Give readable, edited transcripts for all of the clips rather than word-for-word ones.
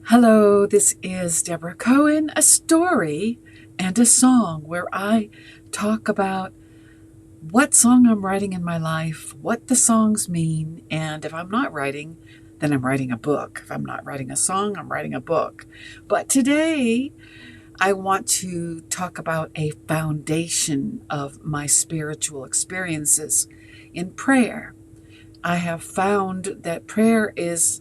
Hello, this is Deborah Cohen, a story and a song where I talk about what song I'm writing in my life, what the songs mean, and if I'm not writing, then I'm writing a book. If I'm not writing a song, I'm writing a book. But today, I want to talk about a foundation of my spiritual experiences in prayer. I have found that prayer is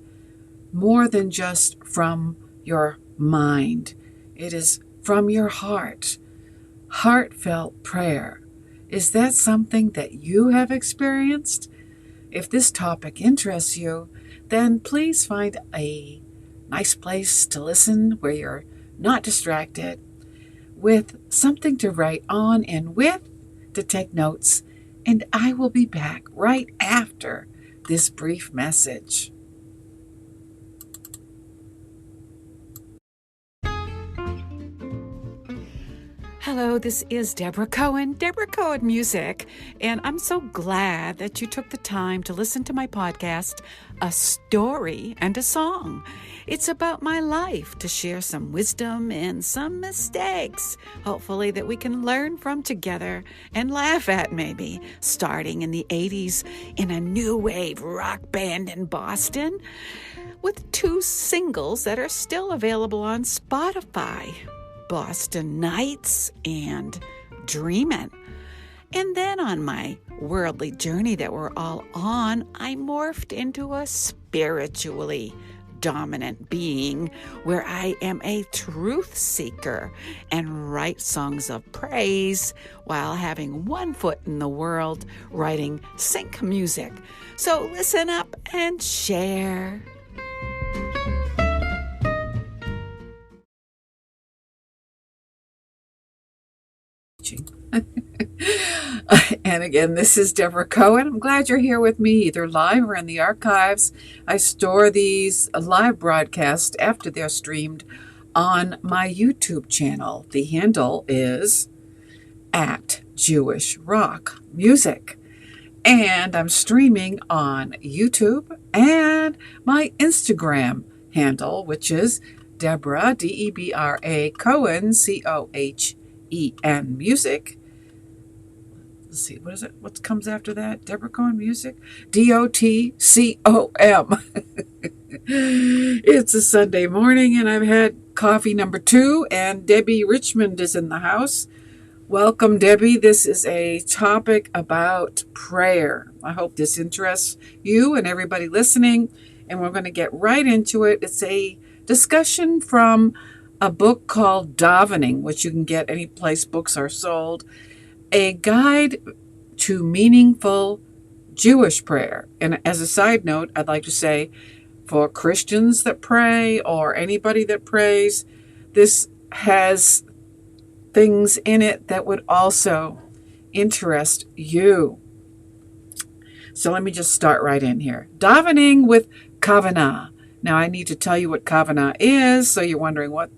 more than just from your mind. It is from your heart. Heartfelt prayer. Is that something that you have experienced? If this topic interests you, then please find a nice place to listen where you're not distracted, with something to write on and with to take notes, and I will be back right after this brief message. Hello, this is Deborah Cohen Music, and I'm so glad that you took the time to listen to my podcast, A Story and a Song. It's about my life, to share some wisdom and some mistakes, hopefully that we can learn from together and laugh at maybe, starting in the 80s in a new wave rock band in Boston with 2 singles that are still available on Spotify. Boston Nights and Dreamin'. And then on my worldly journey that we're all on, I morphed into a spiritually dominant being where I am a truth seeker and write songs of praise while having one foot in the world writing sync music. So listen up and share. And again, this is Deborah Cohen. I'm glad you're here with me, either live or in the archives. I store these live broadcasts after they're streamed on my YouTube channel. The handle is at Jewish Rock Music. And I'm streaming on YouTube and my Instagram handle, which is Deborah, Debra Cohen, Cohen Music. Let's see, what is it? What comes after that? Deborah Cohen Music? DOTCOM. It's a Sunday morning and I've had coffee number 2 and Debbie Richmond is in the house. Welcome, Debbie. This is a topic about prayer. I hope this interests you and everybody listening, and we're going to get right into it. It's a discussion from a book called Davening, which you can get any place books are sold, a guide to meaningful Jewish prayer. And as a side note, I'd like to say, for Christians that pray or anybody that prays, this has things in it that would also interest you. So let me just start right in here. Davening with kavanah. Now I need to tell you what kavanah is, so you're wondering what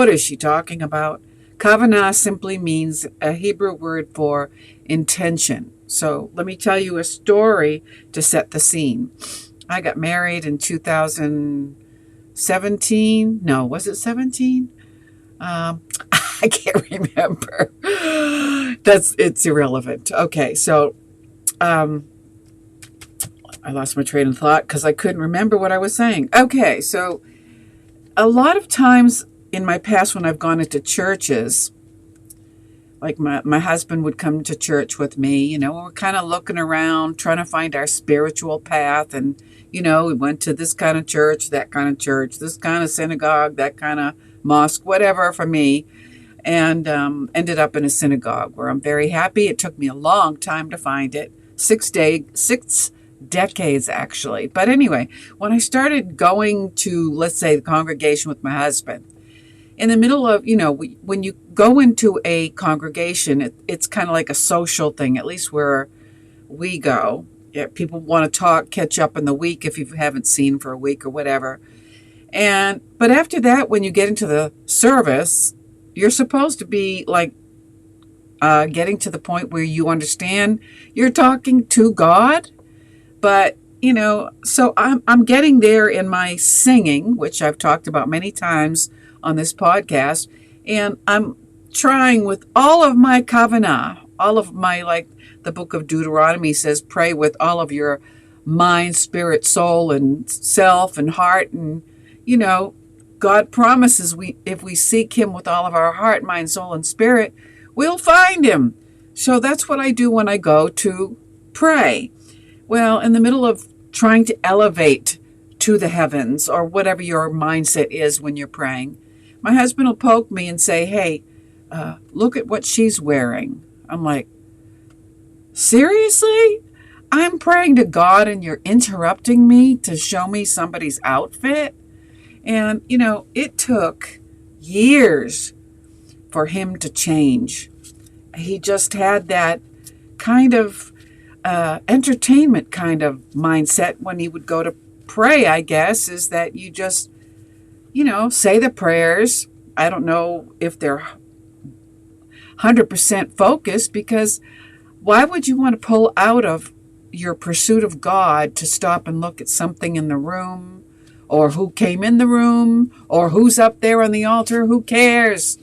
is she talking about? Kavanah simply means a Hebrew word for intention. So let me tell you a story to set the scene. I got married in 2017. No, was it 17? I can't remember. It's irrelevant. Okay, so I lost my train of thought because I couldn't remember what I was saying. Okay, so a lot of times in my past when I've gone into churches, like my husband would come to church with me, we're kind of looking around, trying to find our spiritual path. And, we went to this kind of church, that kind of church, this kind of synagogue, that kind of mosque, whatever for me. And ended up in a synagogue where I'm very happy. It took me a long time to find it, 6 decades actually. But anyway, when I started going to, let's say, the congregation with my husband, in the middle of, when you go into a congregation, it's kind of like a social thing, at least where we go. Yeah, people want to talk, catch up in the week if you haven't seen for a week or whatever. But after that, when you get into the service, you're supposed to be like getting to the point where you understand you're talking to God, but so I'm getting there in my singing, which I've talked about many times on this podcast, and I'm trying with all of my kavanah, all of my, like the book of Deuteronomy says, pray with all of your mind, spirit, soul, and self and heart. And, God promises if we seek him with all of our heart, mind, soul, and spirit, we'll find him. So that's what I do when I go to pray. Well, in the middle of trying to elevate to the heavens, or whatever your mindset is when you're praying, my husband will poke me and say, hey, look at what she's wearing. I'm like, seriously? I'm praying to God and you're interrupting me to show me somebody's outfit? And, it took years for him to change. He just had that kind of entertainment kind of mindset when he would go to pray, I guess, is that you just, say the prayers. I don't know if they're 100% focused, because why would you want to pull out of your pursuit of God to stop and look at something in the room, or who came in the room, or who's up there on the altar? Who cares?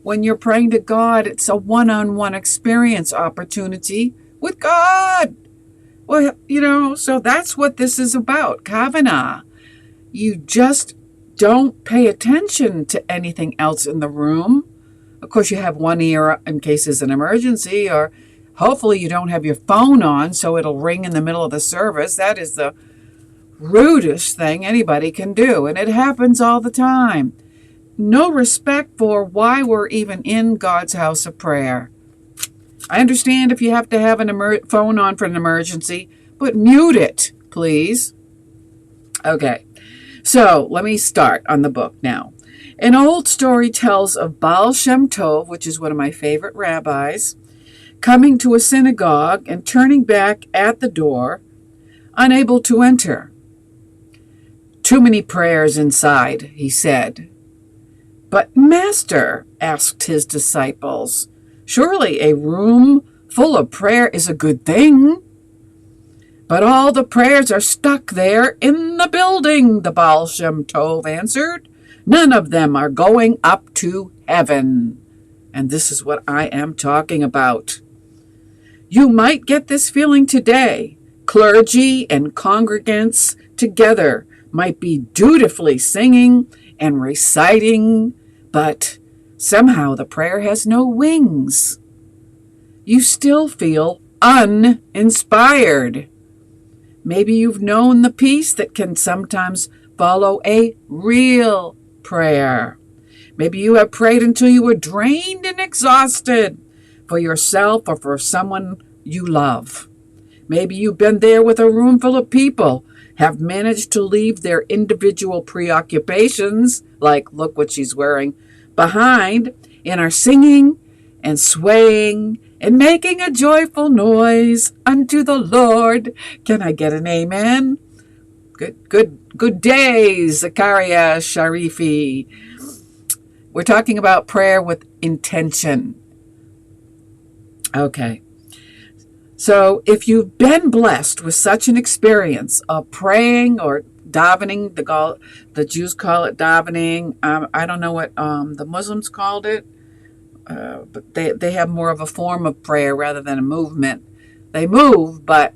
When you're praying to God, it's a one-on-one experience opportunity with God. Well, so that's what this is about, kavanah. You just don't pay attention to anything else in the room. Of course, you have one ear in case there's an emergency, or hopefully you don't have your phone on so it'll ring in the middle of the service. That is the rudest thing anybody can do, and it happens all the time. No respect for why we're even in God's house of prayer. I understand if you have to have an phone on for an emergency, but mute it, please. Okay, so let me start on the book now. An old story tells of Baal Shem Tov, which is one of my favorite rabbis, coming to a synagogue and turning back at the door, unable to enter. Too many prayers inside, he said. But Master, asked his disciples, surely a room full of prayer is a good thing. But all the prayers are stuck there in the building, the Baal Shem Tov answered. None of them are going up to heaven. And this is what I am talking about. You might get this feeling today. Clergy and congregants together might be dutifully singing and reciting, but somehow the prayer has no wings. You still feel uninspired. Maybe you've known the peace that can sometimes follow a real prayer. Maybe you have prayed until you were drained and exhausted for yourself or for someone you love. Maybe you've been there with a room full of people, have managed to leave their individual preoccupations, like look what she's wearing, behind, and are singing and swaying and making a joyful noise unto the Lord. Can I get an amen? Good day, Zachariah Sharifi. We're talking about prayer with intention. Okay. So if you've been blessed with such an experience of praying or davening, the Jews call it davening. I don't know what the Muslims called it, but they have more of a form of prayer rather than a movement. They move, but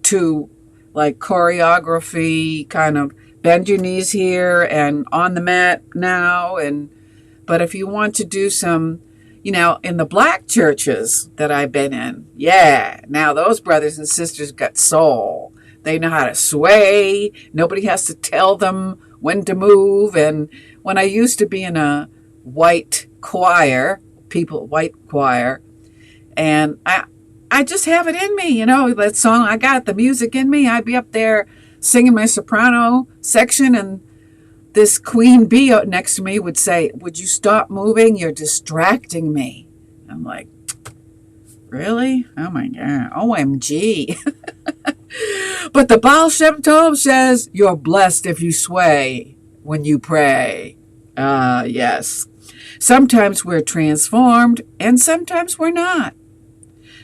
to like choreography, kind of bend your knees here and on the mat now. But if you want to do some, in the black churches that I've been in, now those brothers and sisters got soul. They know how to sway. Nobody has to tell them when to move. And when I used to be in a white choir, and I just have it in me, that song, I got the music in me. I'd be up there singing my soprano section, and this queen bee next to me would say, would you stop moving? You're distracting me. I'm like, really? Oh my God. OMG. But the Baal Shem Tov says, you're blessed if you sway when you pray. Yes. Sometimes we're transformed and sometimes we're not.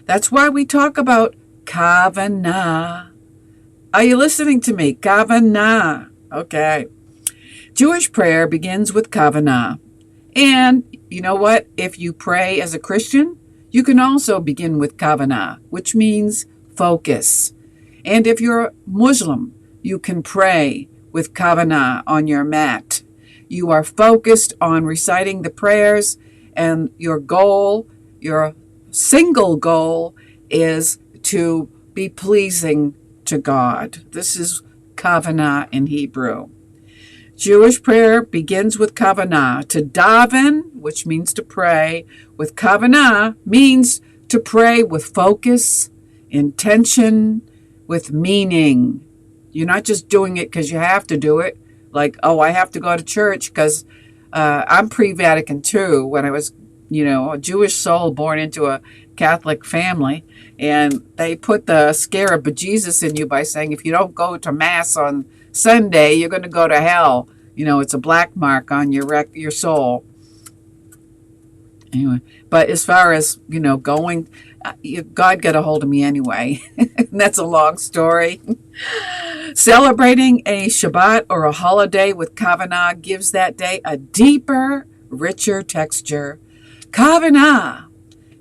That's why we talk about kavanah. Are you listening to me? Kavanah. Okay. Jewish prayer begins with kavanah. And you know what? If you pray as a Christian, you can also begin with kavanah, which means focus. And if you're Muslim, you can pray with kavanah on your mat. You are focused on reciting the prayers, and your goal, your single goal, is to be pleasing to God. This is kavanah in Hebrew. Jewish prayer begins with kavanah. To daven, which means to pray, with kavanah means to pray with focus, intention, with meaning. You're not just doing it because you have to do it. Like, oh, I have to go to church because I'm pre-Vatican II when I was, a Jewish soul born into a Catholic family. And they put the scare of bejesus in you by saying if you don't go to Mass on Sunday, you're going to go to hell. It's a black mark on your soul. Anyway, but as far as, going, God got a hold of me anyway. That's a long story. Celebrating a Shabbat or a holiday with kavanah gives that day a deeper, richer texture. Kavanah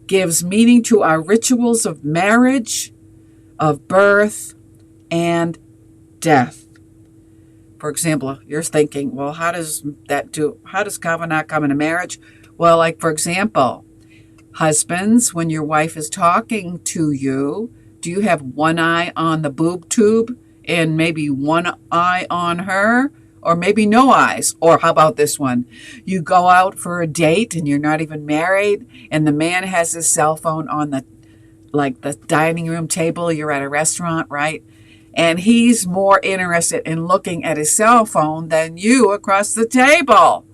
gives meaning to our rituals of marriage, of birth, and death. For example, you're thinking, well, how does kavanah come into marriage? Well, like, for example, husbands, when your wife is talking to you, do you have one eye on the boob tube and maybe one eye on her, or maybe no eyes? Or how about this one? You go out for a date and you're not even married, and the man has his cell phone on the dining room table. You're at a restaurant, right? And he's more interested in looking at his cell phone than you across the table.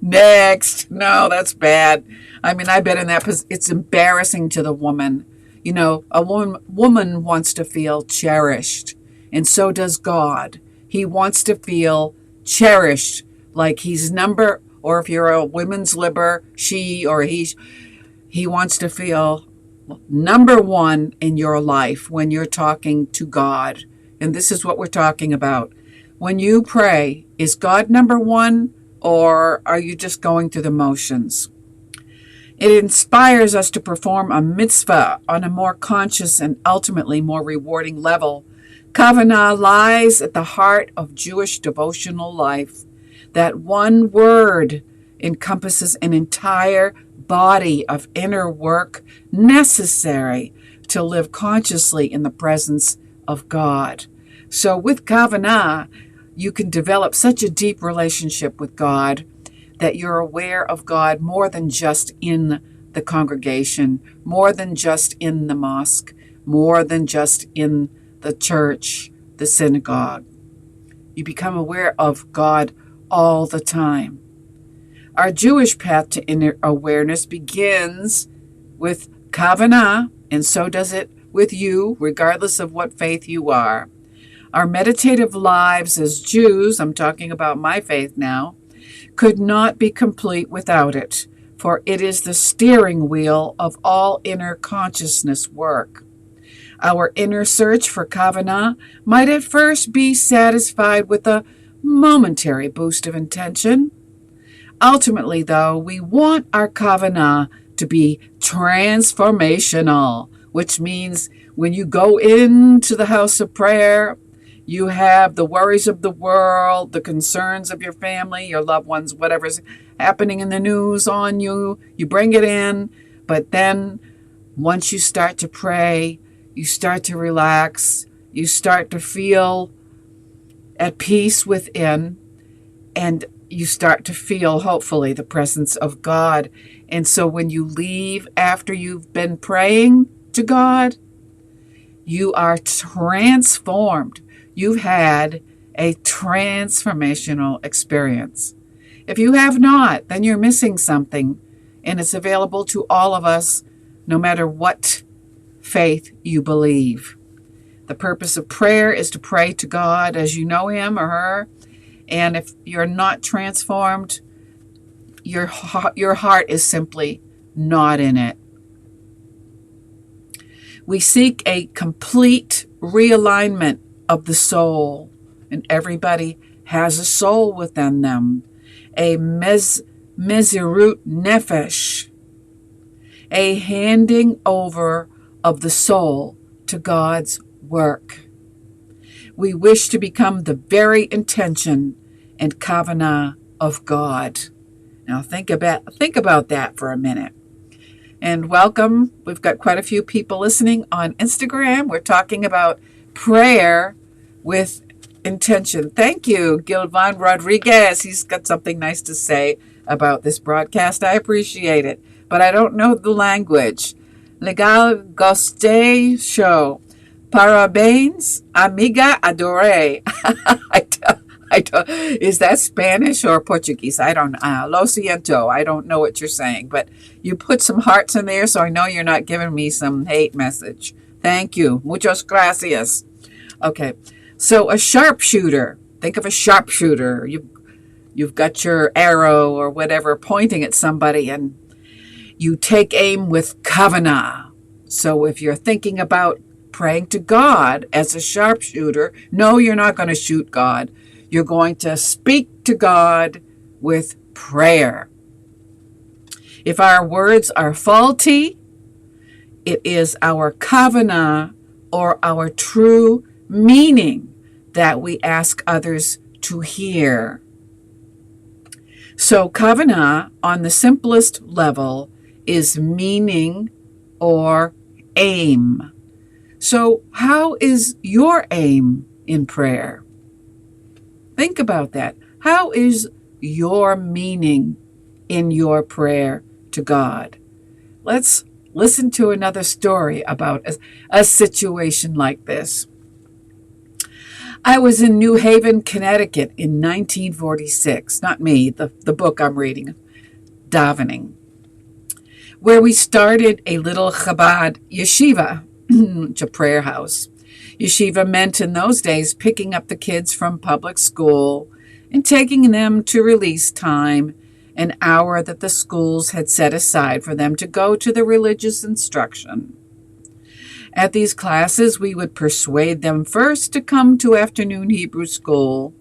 Next. No, that's bad. I mean, I've been in that position. It's embarrassing to the woman. A woman wants to feel cherished, and so does God. He wants to feel cherished, like he's or if you're a women's liber, she or he wants to feel number one in your life when you're talking to God. And this is what we're talking about. When you pray, is God number one, or are you just going through the motions? It inspires us to perform a mitzvah on a more conscious and ultimately more rewarding level. Kavanah lies at the heart of Jewish devotional life. That one word encompasses an entire body of inner work necessary to live consciously in the presence of God. So with kavanah, you can develop such a deep relationship with God that you're aware of God more than just in the congregation, more than just in the mosque, more than just in the church, the synagogue. You become aware of God all the time. Our Jewish path to inner awareness begins with kavanah, and so does it with you, regardless of what faith you are. Our meditative lives as Jews, I'm talking about my faith now, could not be complete without it, for it is the steering wheel of all inner consciousness work. Our inner search for kavanah might at first be satisfied with a momentary boost of intention. Ultimately, though, we want our kavanah to be transformational, which means when you go into the house of prayer, you have the worries of the world, the concerns of your family, your loved ones, whatever's happening in the news on you, you bring it in. But then once you start to pray, you start to relax, you start to feel at peace within, and you start to feel, hopefully, the presence of God. And so when you leave after you've been praying to God, you are transformed. You've had a transformational experience. If you have not, then you're missing something, and it's available to all of us, no matter what faith you believe. The purpose of prayer is to pray to God as you know him or her, and if you're not transformed, your heart is simply not in it. We seek a complete realignment of the soul, and everybody has a soul within them, a mezirut nefesh, a handing over of the soul to God's work. We wish to become the very intention and kavanah of God. Now think about that for a minute. And welcome. We've got quite a few people listening on Instagram. We're talking about prayer with intention. Thank you, Gilvan Rodriguez. He's got something nice to say about this broadcast. I appreciate it, but I don't know the language. Legal Goste Show. Parabéns, amiga adoré. I don't, is that Spanish or Portuguese? I don't know. Lo siento. I don't know what you're saying, but you put some hearts in there, so I know you're not giving me some hate message. Thank you. Muchas gracias. Okay. So a sharpshooter. Think of a sharpshooter. You've got your arrow or whatever pointing at somebody, and you take aim with kavanah. So if you're thinking about praying to God as a sharpshooter, no, you're not going to shoot God. You're going to speak to God with prayer. If our words are faulty, it is our kavanah or our true meaning that we ask others to hear. So kavanah on the simplest level is meaning or aim. So how is your aim in prayer? Think about that. How is your meaning in your prayer to God? Let's listen to another story about a situation like this. I was in New Haven, Connecticut in 1946. Not me, the book I'm reading, Davening, where we started a little Chabad yeshiva, a prayer house. Yeshiva meant in those days picking up the kids from public school and taking them to release time, an hour that the schools had set aside for them to go to the religious instruction. At these classes, we would persuade them first to come to afternoon Hebrew school.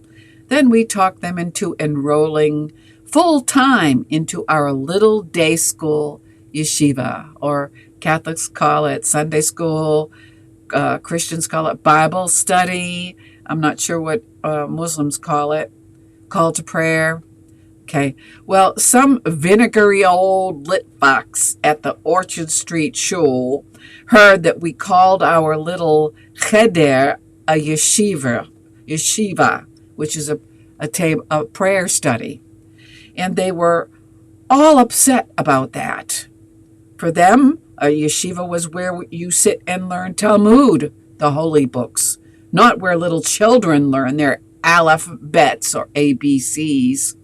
Then we talked them into enrolling full-time into our little day school yeshiva, or Catholics call it Sunday school, Christians call it Bible study. I'm not sure what Muslims call it, call to prayer. Okay, well, some vinegary old lit fox at the Orchard Street Shul heard that we called our little cheder a yeshiva, which is a prayer study. And they were all upset about that. For them, a yeshiva was where you sit and learn Talmud, the holy books, not where little children learn their alphabets or ABCs.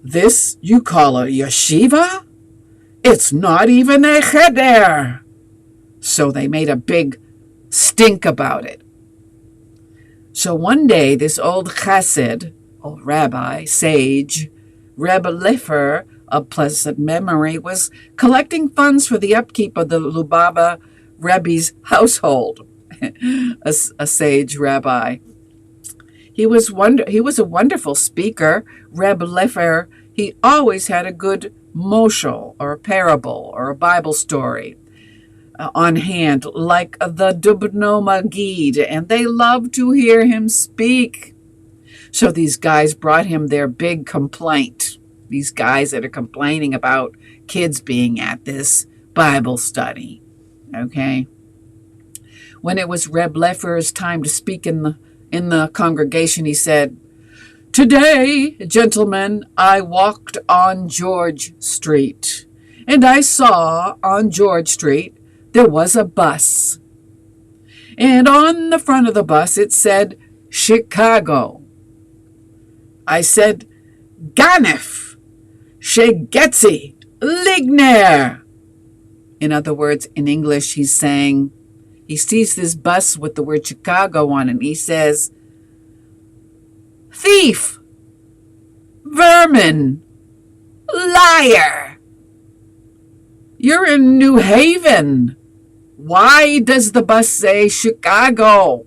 This you call a yeshiva? It's not even a cheder. So they made a big stink about it. So one day, this old chassid, old rabbi, sage, Rebbe Lefer, of pleasant memory, was collecting funds for the upkeep of the Lubava Rebbe's household, a sage rabbi. He was a wonderful speaker. Rebbe Lefer, he always had a good moshel, or a parable, or a Bible story on hand, like the Dubno Magid, and they loved to hear him speak. So these guys brought him their big complaint. These guys that are complaining about kids being at this Bible study. Okay? When it was Reb Lefer's time to speak in the congregation, he said, "Today, gentlemen, I walked on George Street, and I saw on George Street there was a bus. And on the front of the bus it said Chicago. I said, Ganef, Shegetzi, Ligner." In other words, in English, he's saying, he sees this bus with the word Chicago on it, and he says, "Thief, vermin, liar. You're in New Haven. Why does the bus say Chicago?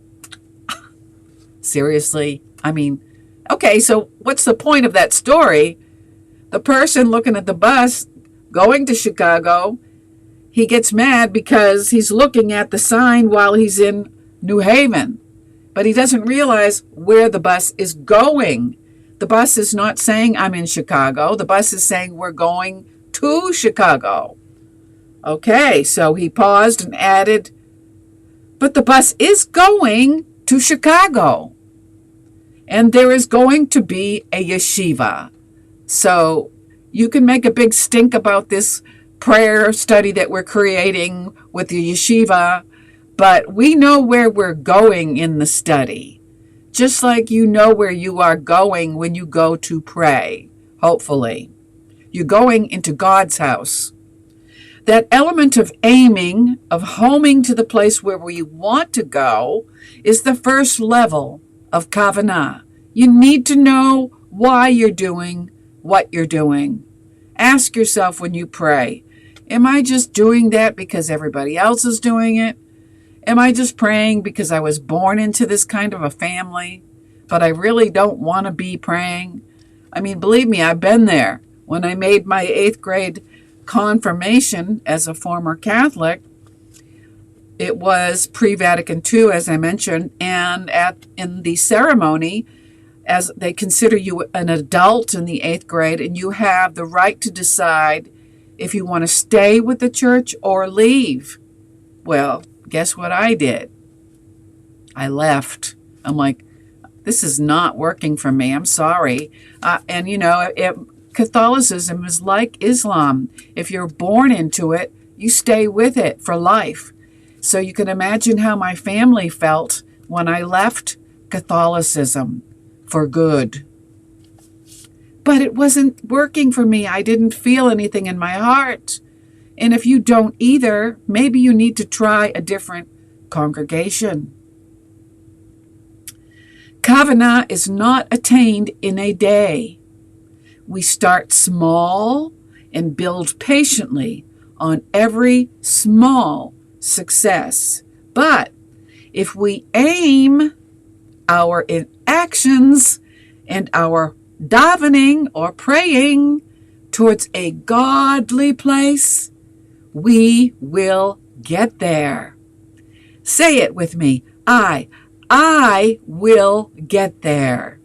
Seriously? I mean, okay, so what's the point of that story? The person looking at the bus going to Chicago, he gets mad because he's looking at the sign while he's in New Haven, but he doesn't realize where the bus is going. The bus is not saying I'm in Chicago. The bus is saying we're going to Chicago. Okay, so he paused and added, but the bus is going to Chicago. And there is going to be a yeshiva. So you can make a big stink about this prayer study that we're creating with the yeshiva, but we know where we're going in the study. Just like you know where you are going when you go to pray, hopefully. You're going into God's house. That element of aiming, of homing to the place where we want to go, is the first level of kavanah. You need to know why you're doing what you're doing. Ask yourself when you pray, am I just doing that because everybody else is doing it? Am I just praying because I was born into this kind of a family, but I really don't want to be praying? I mean, believe me, I've been there. When I made my 8th grade confirmation as a former Catholic, it was pre-Vatican II, as I mentioned, and in the ceremony, as they consider you an adult in the 8th grade, and you have the right to decide if you want to stay with the church or leave. Well, guess what I did? I left. I'm like, this is not working for me. I'm sorry. And, you know, Catholicism is like Islam. If you're born into it, you stay with it for life. So you can imagine how my family felt when I left Catholicism for good. But it wasn't working for me. I didn't feel anything in my heart. And if you don't either, maybe you need to try a different congregation. Kavanah is not attained in a day. We start small and build patiently on every small success. But if we aim our actions and our davening or praying towards a godly place, we will get there. Say it with me. I will get there.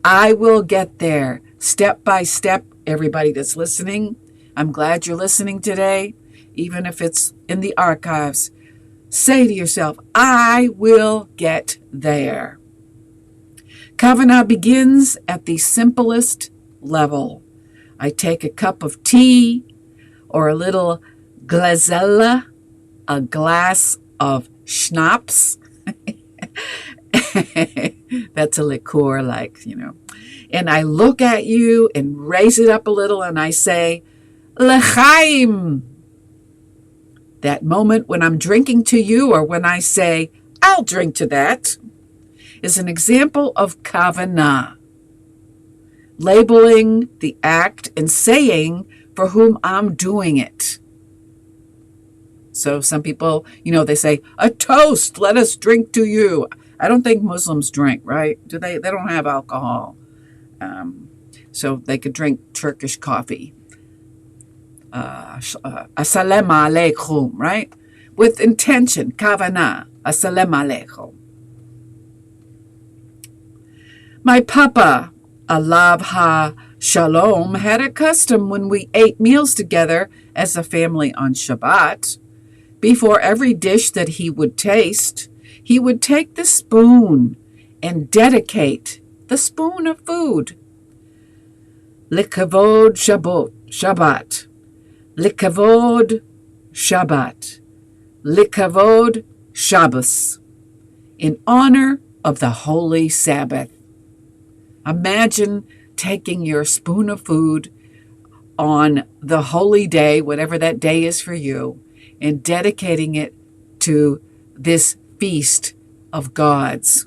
I will get there. Step by step, everybody that's listening. I'm glad you're listening today, even if it's in the archives. Say to yourself, I will get there. Kavanah begins at the simplest level. I take a cup of tea or a little glazella, a glass of schnapps. That's a liqueur, like, you know. And I look at you and raise it up a little and I say, L'chaim. That moment when I'm drinking to you or when I say, I'll drink to that, is an example of kavanah. Labeling the act and saying for whom I'm doing it. So some people, you know, they say, a toast, let us drink to you. I don't think Muslims drink, right? Do they? They don't have alcohol. So they could drink Turkish coffee. Assalamu alaikum, right? With intention, kavanah, assalamu alaikum. My papa, alav ha shalom, had a custom when we ate meals together as a family on Shabbat. Before every dish that he would taste, he would take the spoon and dedicate the spoon of food. Likavod Shabbat. Likavod Shabbat. Likavod Shabbos. In honor of the holy Sabbath. Imagine taking your spoon of food on the holy day, whatever that day is for you, and dedicating it to this feast of God's.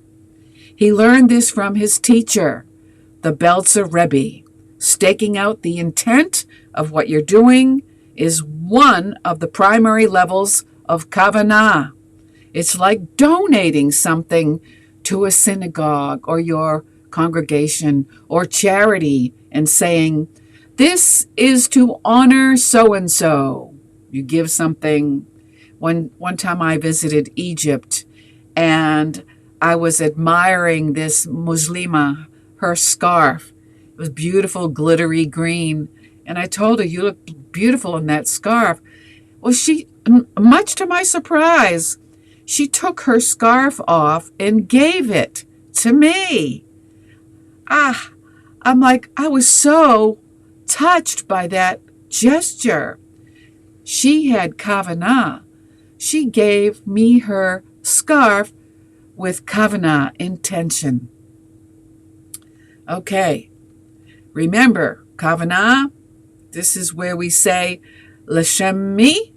He learned this from his teacher, the Belzer Rebbe. Staking out the intent of what you're doing is one of the primary levels of kavanah. It's like donating something to a synagogue or your congregation or charity and saying, this is to honor so-and-so. You give something. One time I visited Egypt and I was admiring this Muslima, her scarf. It was beautiful, glittery green. And I told her, you look beautiful in that scarf. Well, much to my surprise, she took her scarf off and gave it to me. I'm like, I was so touched by that gesture. She had kavanah. She gave me her scarf with kavanah intention. Okay, remember, kavanah, this is where we say, L'Shem mi.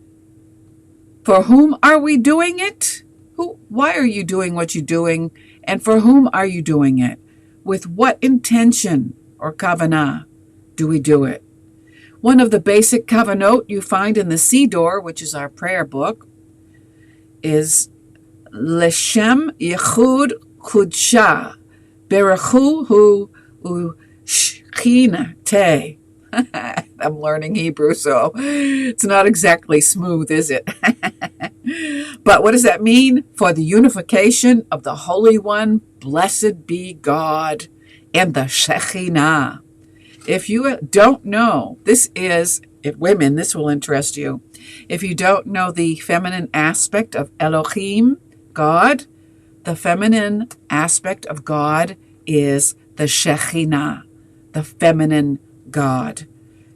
For whom are we doing it? Why are you doing what you're doing? And for whom are you doing it? With what intention or kavanah do we do it? One of the basic kavanot you find in the Siddur, which is our prayer book, is L'Shem Yichud Kudsha Berechu Hu Shchina. I'm learning Hebrew, so it's not exactly smooth, is it? But what does that mean? For the unification of the Holy One, blessed be God, and the Shekhinah. If you don't know, women, this will interest you. If you don't know the feminine aspect of Elohim, God, the feminine aspect of God is the Shekhinah, the feminine God.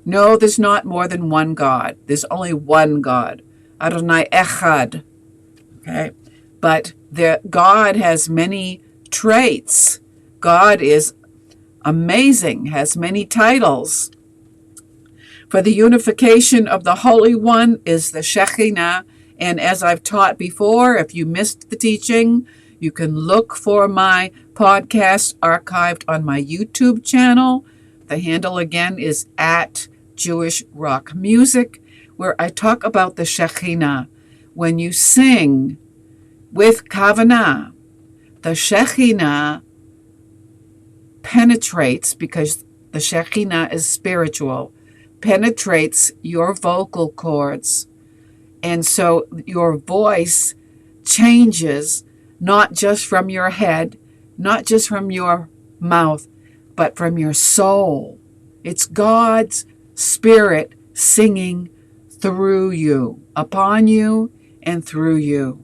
No, there's not more than one God. There's only one God. Adonai Echad. Okay? But God has many traits. God is amazing, has many titles. For the unification of the Holy One is the Shekhinah. And as I've taught before, if you missed the teaching, you can look for my podcast archived on my YouTube channel. The handle again is at Jewish Rock Music, where I talk about the Shekhinah. When you sing with kavanah, the Shekhinah penetrates, because the Shekhinah is spiritual, penetrates your vocal cords. And so your voice changes, not just from your head, not just from your mouth, but from your soul. It's God's Spirit singing through you, upon you, and through you.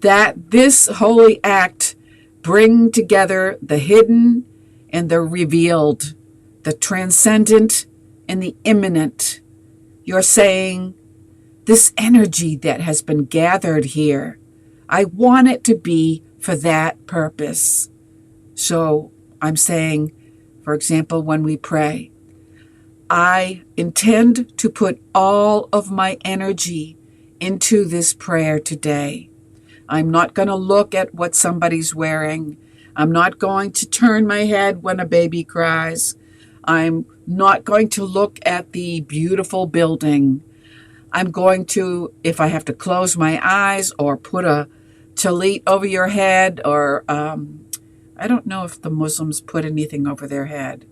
That this holy act bring together the hidden and the revealed, the transcendent and the immanent. You're saying, this energy that has been gathered here, I want it to be for that purpose. So I'm saying, for example, when we pray, I intend to put all of my energy into this prayer today. I'm not going to look at what somebody's wearing. I'm not going to turn my head when a baby cries. I'm not going to look at the beautiful building. I'm going to, if I have to close my eyes or put a tallit over your head, or I don't know if the Muslims put anything over their head.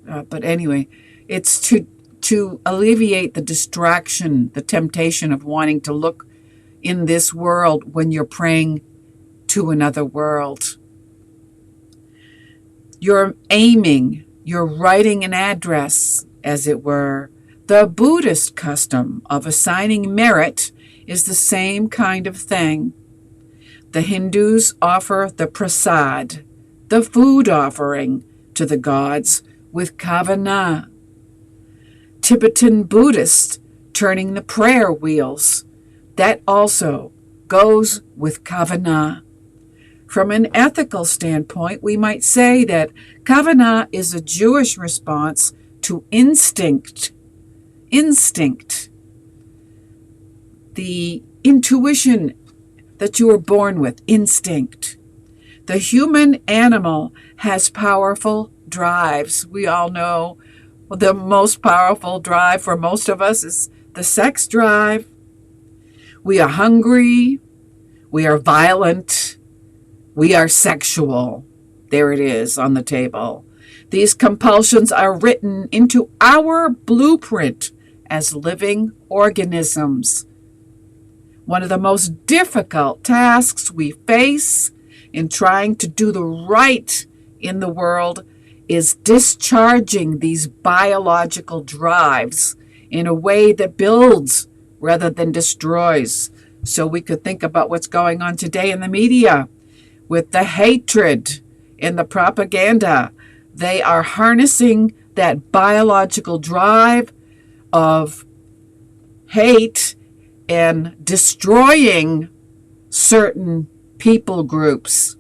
But anyway, it's to alleviate the distraction, the temptation of wanting to look in this world when you're praying to another world. You're aiming, you're writing an address, as it were. The Buddhist custom of assigning merit is the same kind of thing. The Hindus offer the prasad, the food offering, to the gods with kavanah. Tibetan Buddhists turning the prayer wheels, that also goes with kavanah. From an ethical standpoint, we might say that kavanah is a Jewish response to instinct. Instinct. The intuition that you were born with, instinct. The human animal has powerful drives. We all know the most powerful drive for most of us is the sex drive. We are hungry. We are violent. We are sexual. There it is on the table. These compulsions are written into our blueprint as living organisms. One of the most difficult tasks we face in trying to do the right in the world is discharging these biological drives in a way that builds rather than destroys. So we could think about what's going on today in the media with the hatred and the propaganda. They are harnessing that biological drive of hate and destroying certain people groups.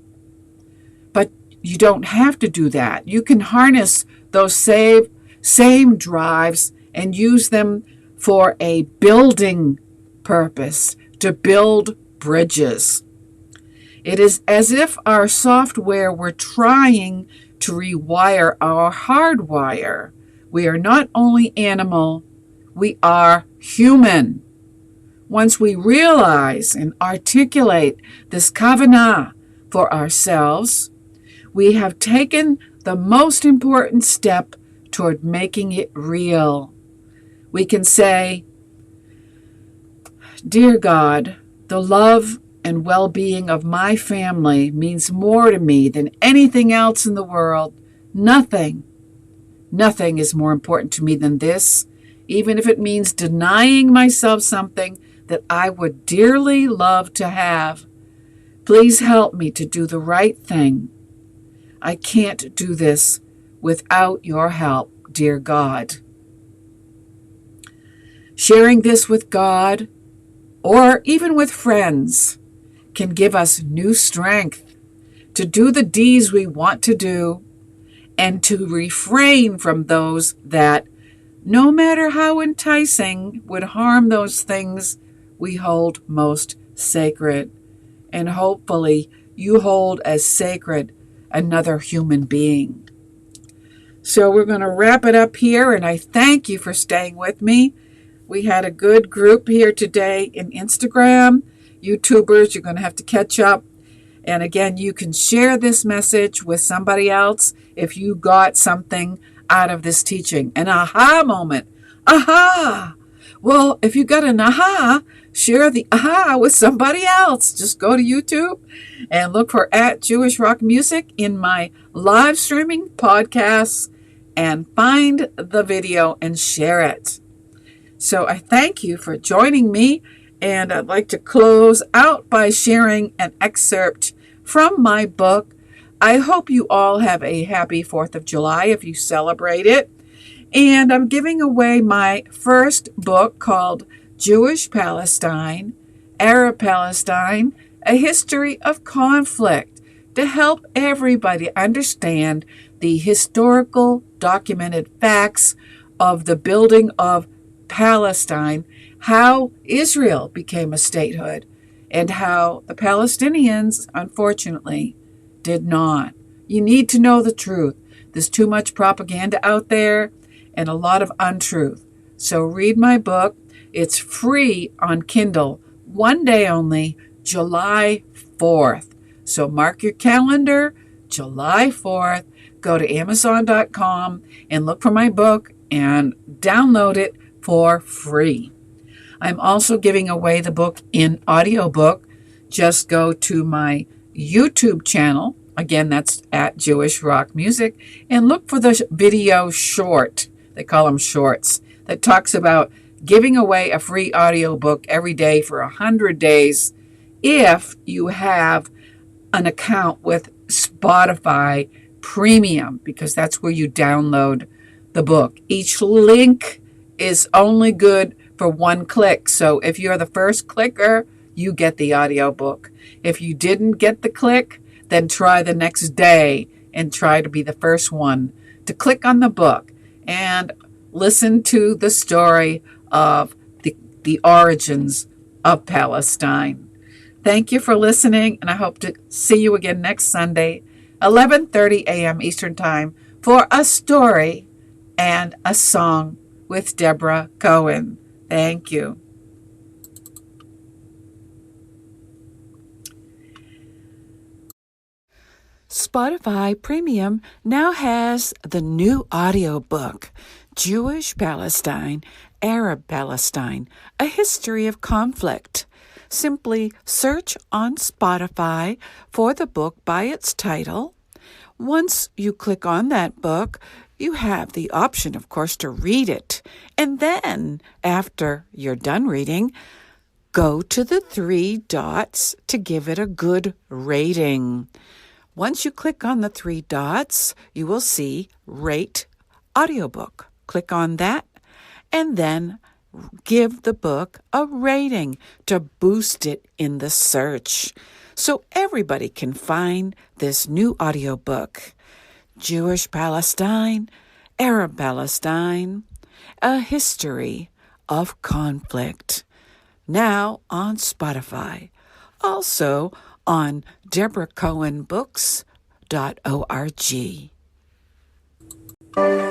But you don't have to do that. You can harness those same drives and use them for a building purpose, to build bridges. It is as if our software were trying to rewire our hardwire. We are not only animal, we are human. Once we realize and articulate this kavanah for ourselves, we have taken the most important step toward making it real. We can say, "Dear God, the love and well-being of my family means more to me than anything else in the world. Nothing is more important to me than this, even if it means denying myself something that I would dearly love to have. Please help me to do the right thing. I can't do this without your help, dear God." Sharing this with God, or even with friends, can give us new strength to do the deeds we want to do and to refrain from those that, no matter how enticing, would harm those things we hold most sacred. And hopefully you hold as sacred another human being. So we're going to wrap it up here, and I thank you for staying with me. We had a good group here today in Instagram. YouTubers, you're going to have to catch up. And again, you can share this message with somebody else if you got something out of this teaching. An aha moment. Aha! Well, if you got an aha, share the aha with somebody else. Just go to YouTube and look for @JewishRockMusic in my live streaming podcasts and find the video and share it. So I thank you for joining me, and I'd like to close out by sharing an excerpt from my book. I hope you all have a happy 4th of July if you celebrate it. And I'm giving away my first book called Jewish Palestine, Arab Palestine, A History of Conflict, to help everybody understand the historical documented facts of the building of Palestine, how Israel became a statehood, and how the Palestinians, unfortunately, did not. You need to know the truth. There's too much propaganda out there and a lot of untruth. So read my book. It's free on Kindle, one day only, July 4th. So mark your calendar, July 4th. Go to Amazon.com and look for my book and download it for free. I'm also giving away the book in audiobook. Just go to my YouTube channel. Again, that's @JewishRockMusic, and look for the video short. They call them shorts. That talks about giving away a free audiobook every day for 100 days if you have an account with Spotify Premium, because that's where you download the book. Each link is only good for one click. So if you're the first clicker, you get the audiobook. If you didn't get the click, then try the next day and try to be the first one to click on the book and listen to the story of the origins of Palestine. Thank you for listening, and I hope to see you again next Sunday, 11:30 a.m. Eastern Time, for a story and a song with Deborah Cohen. Thank you. Spotify Premium now has the new audiobook, Jewish Palestine, Arab Palestine, A History of Conflict. Simply search on Spotify for the book by its title. Once you click on that book, you have the option, of course, to read it. And then, after you're done reading, go to the 3 dots to give it a good rating. Once you click on the 3 dots, you will see Rate Audiobook. Click on that, and then give the book a rating to boost it in the search so everybody can find this new audiobook, Jewish Palestine, Arab Palestine, A History of Conflict. Now on Spotify. Also on DeborahCohenBooks.org.